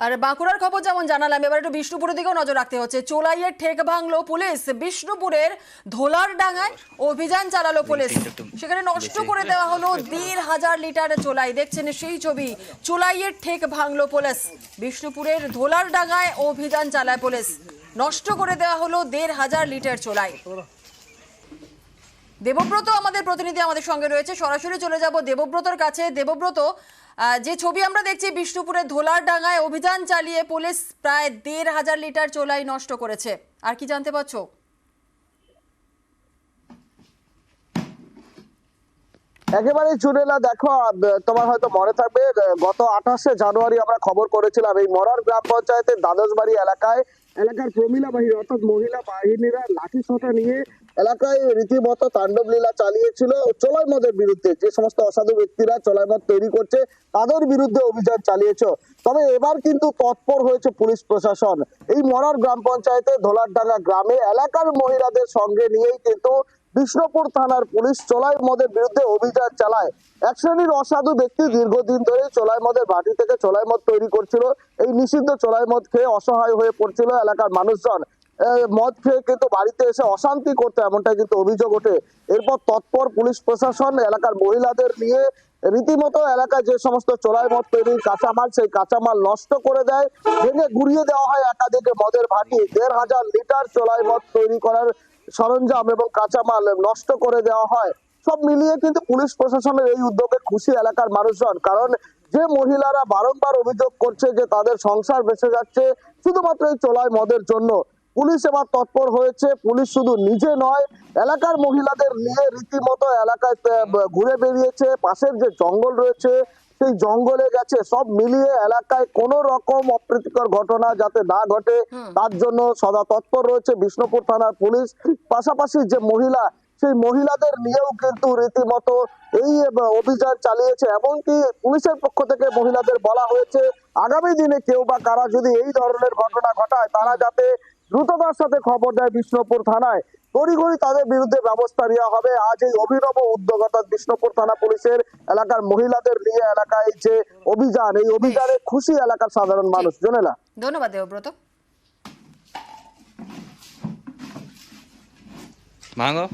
আর বাঁকুড়ার খবর যেমন জানালাম, এবার একটু বিষ্ণুপুরের দিকেও নজর রাখতে হচ্ছে। চোলাইয়ের ঠেক ভাঙলো পুলিশ। বিষ্ণুপুরের ধোলার ডাঙায় অভিযান চালালো পুলিশ। সেখানে নষ্ট করে দেওয়া হলো ১,৫০০ লিটার চোলাই। দেখছেন সেই ছবি। চোলাইয়ের ঠেক ভাঙলো পুলিশ। বিষ্ণুপুরের ধোলার ডাঙায় অভিযান চালায় পুলিশ। নষ্ট করে দেওয়া হলো ১,৫০০ লিটার চোলাই। দেবব্রত আমাদের প্রতিনিধি আমাদের সঙ্গে রয়েছে, সরাসরি চলে যাব দেবব্রতর কাছে। দেবব্রত, যে ছবি আমরা দেখছি, বিষ্ণুপুরের ধোলার ডাঙায় অভিযান চালিয়ে পুলিশ প্রায় ১,৫০০ লিটার চোলাই নষ্ট করেছে। আর কি জানতে পারছো? একেবারে চুনেলা, দেখো তোমার হয়তো মনে থাকবে গত ২৮শে জানুয়ারি আমরা খবর করেছিলাম এই মরার গ্রাম পঞ্চায়েতের দ্বাদশবাড়ি এলাকার প্রমীলা বাহিনী অর্থাৎ মহিলা বাহিনীরা লাঠি সোঁটা নিয়ে এলাকায় রীতিমতো তাণ্ডব লীলা চালিয়েছিল চোলাই মদের বিরুদ্ধে। যে সমস্ত অসাধু ব্যক্তিরা চোলাই মদ তৈরি করছে তাদের বিরুদ্ধে অভিযান চালিয়েছে। তবে এবার কিন্তু তৎপর হয়েছে পুলিশ প্রশাসন। এই মরার গ্রাম পঞ্চায়েতে ধোলারডাঙ্গা গ্রামে এলাকার মহিলাদের সঙ্গে নিয়েই কিন্তু বিষ্ণুপুর থানার পুলিশ চোলাই মদের বিরুদ্ধে অভিযান চালায়। এক শ্রেণীর অসাধু ব্যক্তি দীর্ঘদিন ধরে চোলাই মদের ভাটি থেকে চোলাই মদ তৈরি করছিল। এই নিষিদ্ধ চোলাই মদ খেয়ে অসহায় হয়ে পড়ছিল এলাকার মানুষজন। মদ খেয়ে কিন্তু বাড়িতে এসে অশান্তি করতে, এমনটাই কিন্তু অভিযোগ ওঠে। এরপর তৎপর পুলিশ প্রশাসন এলাকার মহিলাদের নিয়ে রীতিমতো এলাকায় যে সমস্ত চোলাই মদ তৈরির কাঁচামাল, সেই কাঁচামাল নষ্ট করে দেয়। ভেঙে গুড়িয়ে দেওয়া হয় একাধিক মদের ভাটি। ১,৫০০ লিটার চোলাই মদ তৈরি করার সরঞ্জাম এবং কাঁচামাল নষ্ট করে দেওয়া হয়। সব মিলিয়ে কিন্তু পুলিশ প্রশাসনের এই উদ্যোগে খুশি এলাকার মানুষজন। কারণ যে মহিলারা বারংবার অভিযোগ করছে যে তাদের সংসার ভেসে যাচ্ছে শুধুমাত্র এই চোলাই মদের জন্য, পুলিশ এবার তৎপর হয়েছে। পুলিশ শুধু নিজে নয়, এলাকার মহিলাদের নিয়ে রীতিমতো এলাকায় ঘুরে বেরিয়েছে। পাশের যে জঙ্গল রয়েছে সেই জঙ্গলে গেছে। সব মিলিয়ে এলাকায় কোন রকম অপ্রীতিকর ঘটনা যাতে না ঘটে তার জন্য সদা তৎপর রয়েছে বিষ্ণুপুর থানার পুলিশ। পাশাপাশি যে মহিলা, সেই মহিলাদের নিয়েও কিন্তু রীতিমতো এই অভিযান চালিয়েছে। এমনকি পুলিশের পক্ষ থেকে মহিলাদের বলা হয়েছে আগামী দিনে কেউ বা কারা যদি এই ধরনের ঘটনা ঘটায় তারা যাতে দ্রুততার সাথে খবর দেয় বিষ্ণুপুর থানায়। তড়িঘড়ি তাদের বিরুদ্ধে ব্যবস্থা নেওয়া হবে। আজ এই অভিনব উদ্যোগ অর্থাৎ বিষ্ণুপুর থানা পুলিশের এলাকার মহিলাদের নিয়ে এলাকায় যে অভিযান, এই অভিযানে খুশি এলাকার সাধারণ মানুষ। জোনেলা, ধন্যবাদ দেবব্রত। ভাঙো।